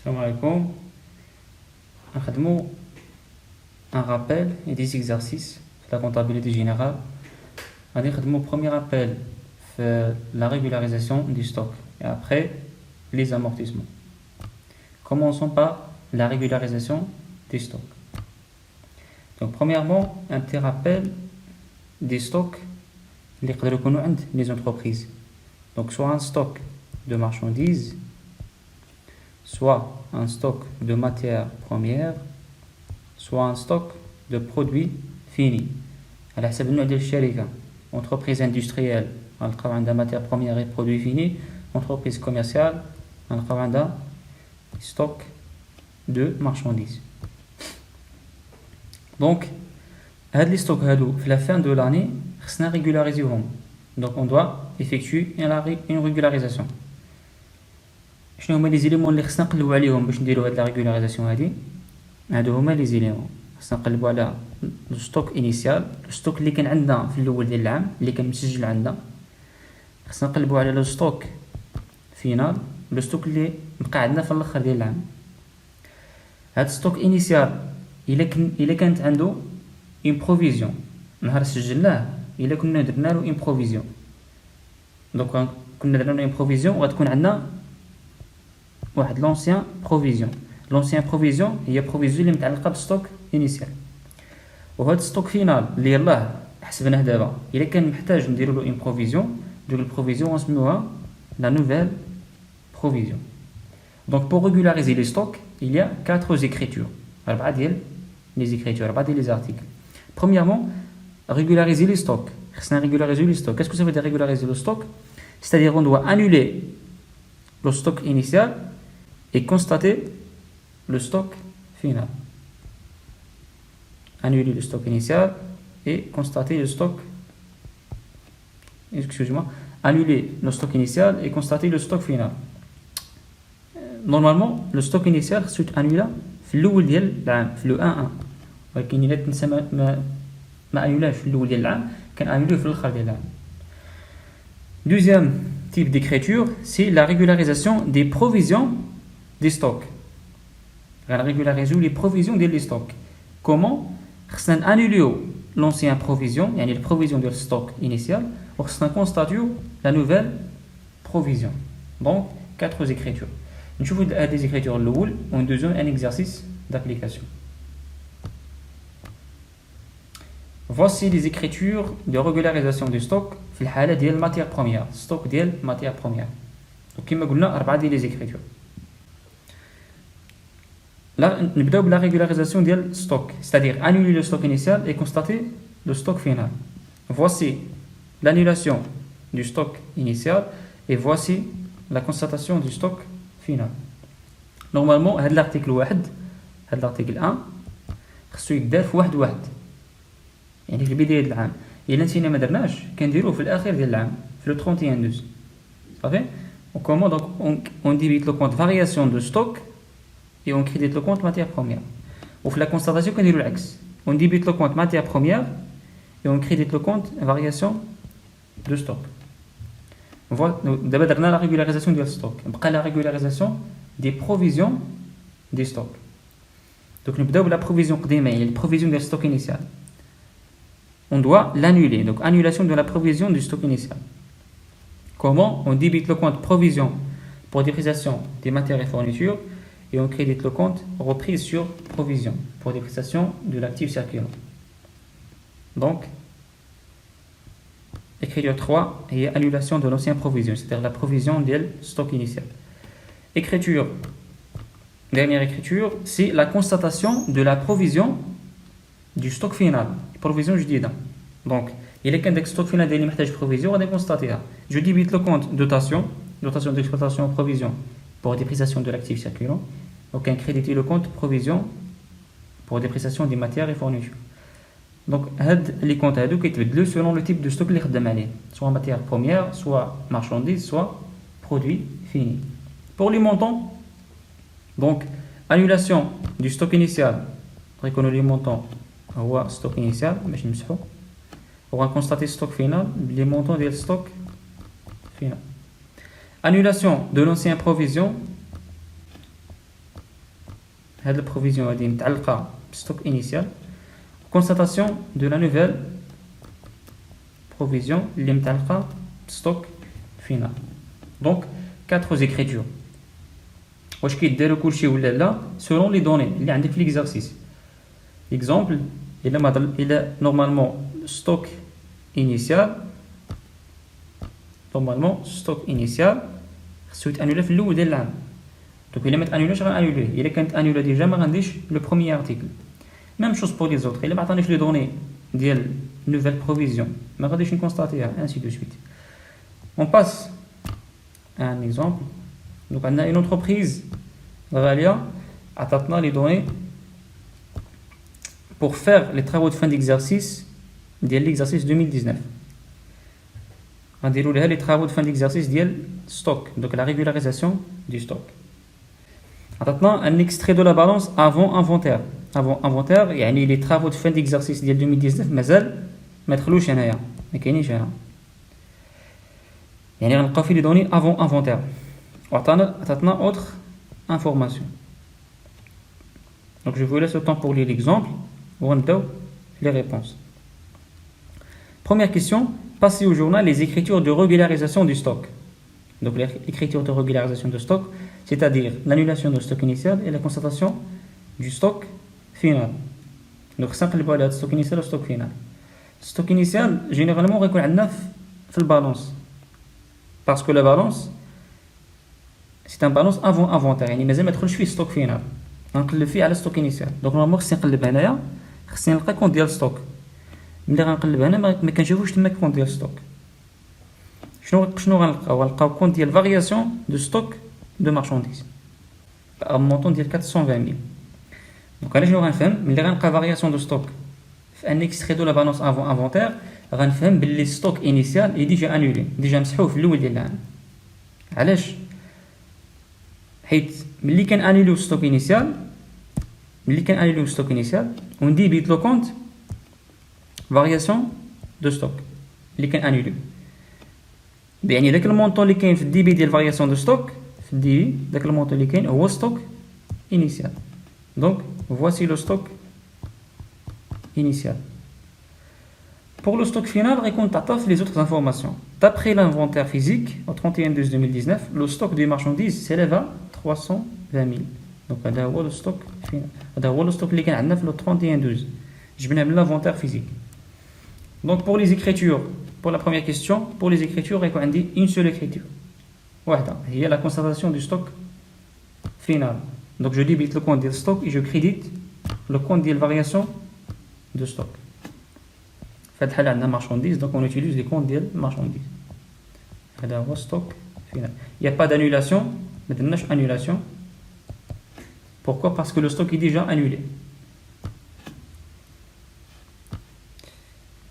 Salam alaikum. Un rappel et des exercices de la comptabilité générale. Le premier appel fait la régularisation du stock et après les amortissements. Commençons par la régularisation des stocks. Donc, premièrement, un petit rappel des stocks les entreprises. Donc, soit un stock de marchandises, soit un stock de matières premières, soit un stock de produits finis. على حسب النوع ديال الشركة. Entreprise industrielle, غنلقاو عندها matières premières et produits finis. Entreprise commerciale, غنلقاو عندها stock de marchandises. Donc, هاد les stocks هادو في la fin de l'année خصنا régulariser. Donc on doit effectuer une régularisation. شنو هما لي زيليمون اللي خصنا نقلبوا عليهم باش نديروا هاد لا ريغولاريزاسيون هادي؟ هادو هما لي زيليمون خصنا نقلبوا على لو ستوك انيسيال، لو ستوك اللي كان عندنا في الاول ديال العام اللي كان مسجل عندنا. خصنا نقلبوا على لو ستوك فينال، لو ستوك اللي بقى عندنا في الاخر ديال العام. هاد ستوك انيسيال الا كانت عنده اون بروفيزيون نهار سجلناه، الا كنا درنا له اون بروفيزيون، دونك كنا درنا له اون بروفيزيون وغتكون عندنا واحد لونسيان بروفيزيون. لونسيان بروفيزيون هي بروفيزيون اللي متعلقه بالستوك انيسيال. وهاد ستوك فينال اللي يلاه حسبناه دابا الا كان محتاج نديروا له اون بروفيزيون، دوك البروفيزيون غنسميوها لا نوفيل بروفيزيون. دونك بور ريغولاريزي لي ستوك il y a 4 écritures، 4 ديال لي écritures، 4 ديال لي زارتيكل. Premièrement, régulariser les stocks. Régulariser les stocks. Qu'est-ce que ça veut dire régulariser le stock? C'est-à-dire on doit annuler le stock initial et constater le stock final. Annuler le stock initial et constater le stock. Excusez-moi. Annuler le stock initial et constater le stock final. Normalement, le stock initial c'est annulé في الأول ديال العام في لو 1 ولكن إلا تنسى ما أنولاه في الأول ديال العام كان أنوليه في الآخر ديال العام. Deuxième type d'écriture, c'est la régularisation des provisions des stocks. Régulariser les provisions des stocks. Comment? خصنا annuler l'ancien provision, يعني la provision du stock initial, وخصنا constater la nouvelle provision. Donc 4 écritures. نشوفوا هاد les écritures الأول وندوزو un exercice d'application. Voici les écritures de régularisation du stock في الحالة ديال matière première. stock ديال matière première. Donc كما قلنا 4 ديال les écritures. Là نبداو بلا régularisation ديال stock, c'est-à-dire annuler le stock initial et constater le stock final. Voici l'annulation du stock initial et voici la constatation du stock final. Normalement هاد l'article 1 هاد l'article 1 خصو يدار في واحد يعني في بداية العام. إلا نسينا ما درناش كنديروه في الأخير ديال العام في لو 31/12 صافي. وكومون دونك اون ديبيت لو كونت فارياسيون دو ستوك et on crédite le compte matière première. Ou la constatation qu'on dit l'ex. On débite le compte matière première et on crédite le compte variation de stock. Voilà, d'abord on a la régularisation du stock. Après la régularisation des provisions des stocks. Donc nous avons la provision la provision du stock initial. On doit l'annuler. Donc annulation de la provision du stock initial. Comment? On débite le compte provision pour dépréciation des matières et fournitures. Et on crédite le compte reprise sur provision pour dépréciation de l'actif circulant. Donc, écriture 3 et annulation de l'ancienne provision, c'est-à-dire la provision du stock initial. Écriture, dernière écriture, c'est la constatation de la provision du stock final. Provision جديدة. Donc, il est qu'un stock final اللي محتاج provision, on va constater. Je débite le compte dotation d'exploitation provision pour dépréciation de l'actif circulant. Donc, un créditer le compte provision pour dépréciation des matières et fournitures. Donc, les comptes qui sont selon le type de stock اللي خدام عليه, soit matière première, soit marchandise, soit produit fini. Pour les montants, donc annulation du stock initial, reconnaît les montants هو stock initial باش نمسحو. On va constater stock final, les montants du stock final. Annulation de l'ancienne provision هذه البروفيزيون هذه متعلقة بالستوك initial. Constatation de la nouvelle provision اللي متعلقة بالستوك final. Donc 4 écritures. واش كيداروا كلشي ولا لا selon les données اللي عندك في l'exercice. Exemple, il a normalement stock initial. Normalement stock initial خصو يتانولا في الاول ديال العام. دونك الا ما تانولاش غنانوليه. الا كانت انولا ديجا ما غنديش لو بروميير ارتيكل. ميم شوز بور لي زوطر. الا ما عطانيش لي دوني ديال نوفيل بروفيزيون ما غاديش نكونستاتيها ainsi de suite. On passe à un exemple. Donc عندنا une entreprise غاليه عطاتنا لي دوني pour faire les travaux de fin d'exercice ديال l'exercice 2019. غنديروا لها les travaux de fin d'exercice ديال stock, donc la régularisation du stock. عطاتنا un extrait de la balance avant inventaire. Avant inventaire يعني les travaux de fin d'exercice ديال 2019 مازال ما دخلوش هنايا، ما كاينينش هنا. يعني غنلقاو فيه لي دوني avant inventaire. وعطاتنا autre information. Donc je vous laisse le temps pour lire l'exemple. وغنبداو les réponses. Première question, passez au journal les écritures de régularisation du stock. Donc l'écriture de régularisation de stock, c'est-à-dire l'annulation du stock initial et la constatation du stock final. Donc ça نقلبوا على stock initial و stock final. Stock initial généralement غيكون عندنا في البالانس. Parce que la balance c'est un balance avant inventaire, يعني مازال ما دخلش فيه stock final. غنقلب فيه على stock initial. Donc normalement خصني نقلب هنايا، خصني نلقى كونت ديال stock. ملي غنقلب هنا ما كنشوفوش تما كونت ديال stock. شنو غنلقاو كونت ديال variation de stock de marchandises à montant ديال 420,000. دونك انا شنو غنفهم ملي غنلقى variation de stock في ان extrait de la balance avant inventaire، غنفهم باللي stock initial est déjà annulé، ديجا مسحوه في الاول ديال العام. علاش؟ حيت ملي كان انيليو ستوك انيسيال وندي بيت لو كونت فارياسيون دو ستوك اللي كان انيليو، يعني داك المونطون اللي كاين في الدي بي ديال فارياسيون دو ستوك في الدي بي، داك المونطون اللي كاين هو ستوك انيسيال. دونك voici le stock initial. Pour le stock final, غيكون تعطى les autres informations. D'après l'inventaire physique au 31/12/2019, le stock des marchandises s'élève à 320,000. Donc هذا هو le stock final. هذا هو le stock اللي كان عندنا في le 31/12. جبناه من l'inventaire physique. Donc pour les écritures, pour la première question, pour les écritures غيكون عندي une seule écriture. واحدة هي la constatation du stock final. Donc je débite le compte de stock et je crédite le compte de variation de stock. Fait حال عندنا marchandise, donc on utilise les comptes ديال marchandise. هذا هو stock final. Il n'y a pas d'annulation, ما درناش annulation. Pourquoi? Parce que le stock est déjà annulé.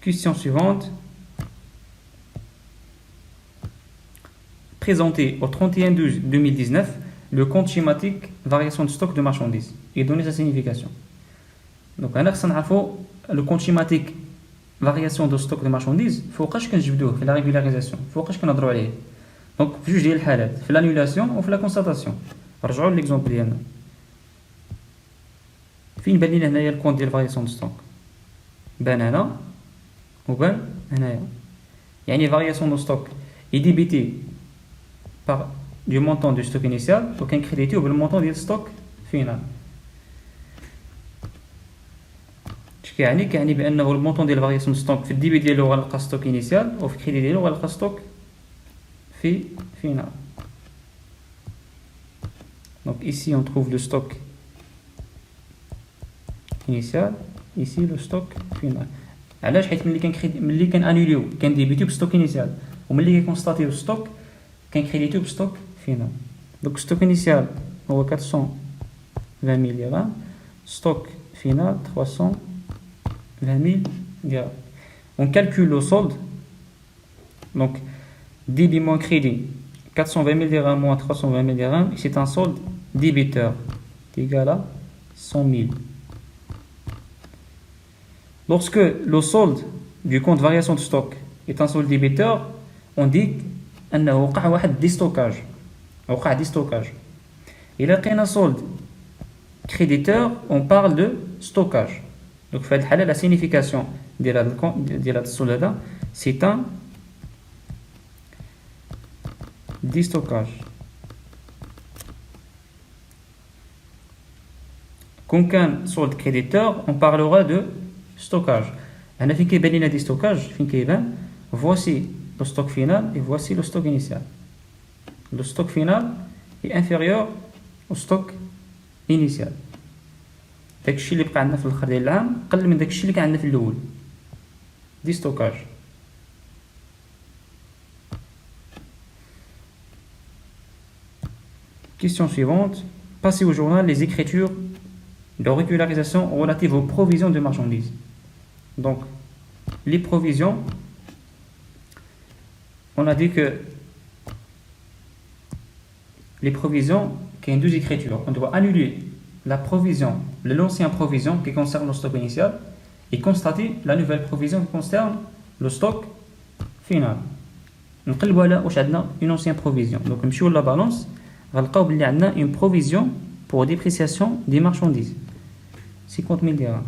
Question suivante. Présenter au 31/12/2019 le compte schématique variation de stock de marchandises et donner sa signification. Donc هنا خصنا نعرفوا le compte schématique variation de stock de marchandises فوقاش كنجبدوه في la régularisation، فوقاش كنهضروا عليه. دونك في جوج ديال الحالات، في l'annulation و في la constatation. رجعوا لليكزامبل ديالنا. فين بان لينا هنايا الكونت ديال variation de stock؟ بان هنا وبان هنايا. يعني variation de stock est débité par du montant du stock initial وكان كريديتيو بالمونطون ديال stock final. كيعني بانه المونطون ديال فارياسيون ستوك في الديبي ديالو غنلقى ستوك انيسيال وفي الكريدي ديالو غنلقى ستوك في فينال. Donc ici on trouve le stock initial, ici le stock final. علاش؟ حيت ملي كان انوليو كان ديبيتيو بستوك انيسيال، وملي كنستاتيو ستوك كان كريديتيو بستوك فينال. دونك ستوك انيسيال هو 420,000 dirhams، ستوك فينال 320,000 dirhams. On calcule le solde. Donc débit moins crédit, 420,000 dirhams moins 320,000 dirhams, c'est un solde débiteur égal à 100,000. Lorsque le solde du compte variation de stock est un solde débiteur, on dit أنه وقع واحد ديستوكاج. وقع ديستوكاج. إلا لقينا solde créditeur, on parle de stockage. Donc, la signification de la soldat, c'est un déstockage. Quand on solde créditeur, on parlera de stockage. On a fait que des stockages, voici le stock final et voici le stock initial. Le stock final est inférieur au stock initial. داكشي اللي بقى عندنا في الاخر ديال العام قل من داكشي اللي كان عندنا في الاول دي ستوكاج. Question suivante. Passez au journal les écritures de régularisation relatives aux provisions de marchandises. Donc, les provisions, on a dit que les provisions, qu'il y a deux écritures. On doit annuler la provision, l'ancienne provision qui concerne le stock initial et constater la nouvelle provision qui concerne le stock final. نقلبوا على واش عندنا une ancienne provision. Donc نمشيو la balance غنلقاو بلي عندنا une provision pour dépréciation des marchandises 50 000 dirhams.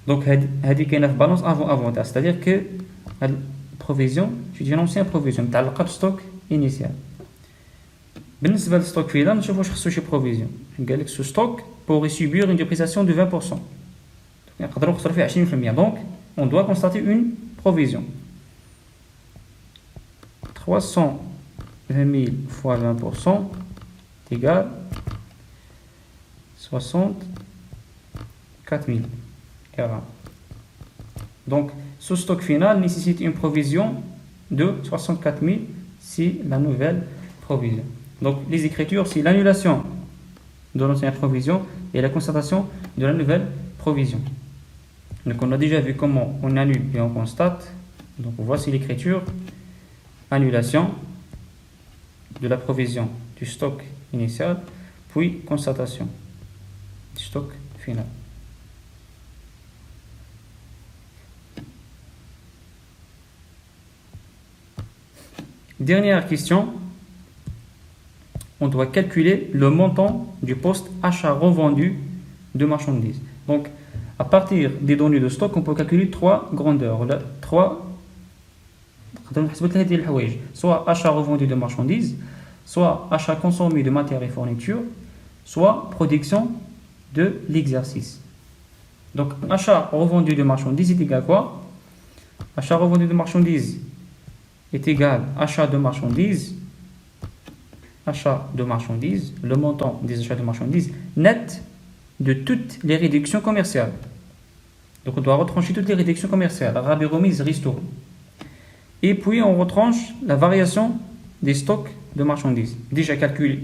Donc هذه كاينه في balance avant, c'est-à-dire que la provision c'est une ancienne provision متعلقه بالstock initial. بالنسبه للستوك فينال نشوف واش خصو شي بروفيزيون. قال لك سو ستوك pourrait subir une dépréciation de 20%. نقدروا نخسروا فيه 20%. Donc on doit constater une provision. 320 000 fois 20% égale 64 000 dirhams. Donc ce stock final nécessite une provision de 64 000 si la nouvelle provision. Donc les écritures, c'est l'annulation de l'ancienne provision et la constatation de la nouvelle provision. Donc on a déjà vu comment on annule et on constate. Donc voici l'écriture. Annulation de la provision du stock initial, puis constatation du stock final. Dernière question. On doit calculer le montant du poste achat revendu de marchandises. Donc, à partir des données de stock, on peut calculer trois grandeurs. Soit achat revendu de marchandises, soit achat consommé de matières et fournitures, soit production de l'exercice. Donc, achat revendu de marchandises est égal à quoi? Achat revendu de marchandises est égal à achat de marchandises. Achat de marchandises, le montant des achats de marchandises net de toutes les réductions commerciales. Donc on doit retrancher toutes les réductions commerciales, rabais, remise, ristourne. Et puis on retranche la variation des stocks de marchandises, déjà calculé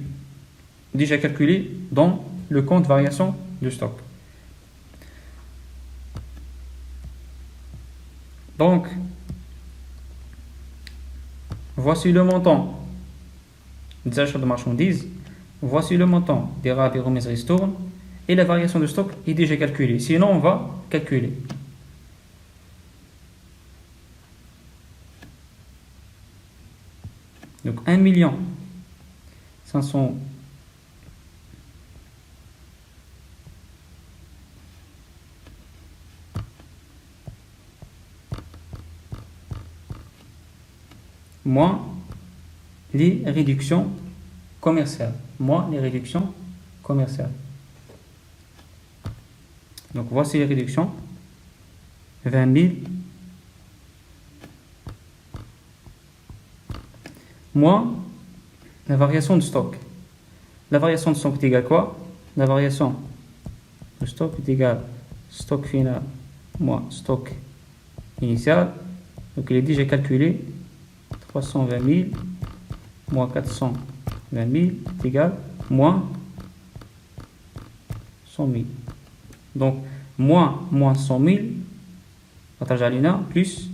dans le compte variation de stock. Donc, voici le montant des achats de marchandises, voici le montant des rabais, remises, ristournes, et la variation de stock est déjà calculée. Sinon, on va calculer. Donc 1 500 moins les réductions commerciales. Donc voici les réductions. 20 000 moins la variation de stock. La variation de stock est égale à quoi? La variation de stock est égale stock final moins stock initial. Donc il est déjà calculé. 320 000 moins 420 000 est égal moins 100 000. Donc moins 100 000 partage à l'INA plus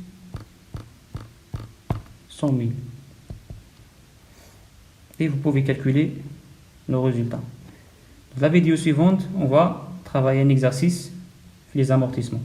100 000. Et vous pouvez calculer le résultat. Dans la vidéo suivante, on va travailler un exercice, les amortissements.